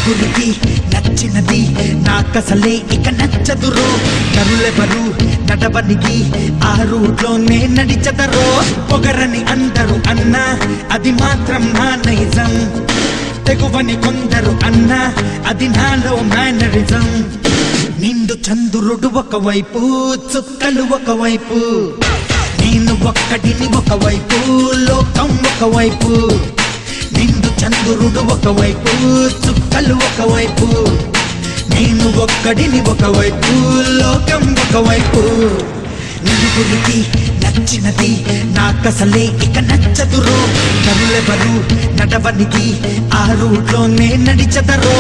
నలుగురికి నచ్చినది నాకసలే ఇక నచ్చదురో నరులెవరు నడవనికి ఆ రూట్లోనే నడిచెదరో పొగరని అందరూ అన్నా అది మాత్రం నా నైజం తెగువని కొందరు అన్నా అది నాలో మేనరిజం నిండు చంద్రుడు ఒకవైపు చుక్కలు ఒకవైపు నేను ఒక్కడిని ఒకవైపు లోకం ఒకవైపు నిండు చంద్రుడు ఒకవైపు చుక్కలు ఒకవైపు నేను ఒక్కడిని ఒకవైపు లోకం ఒకవైపు నలుగురికి నచ్చినది నాకసలే ఇక నచ్చదురో నరులెవరు నడవనికి ఆ రూట్లోనే నడిచెదరో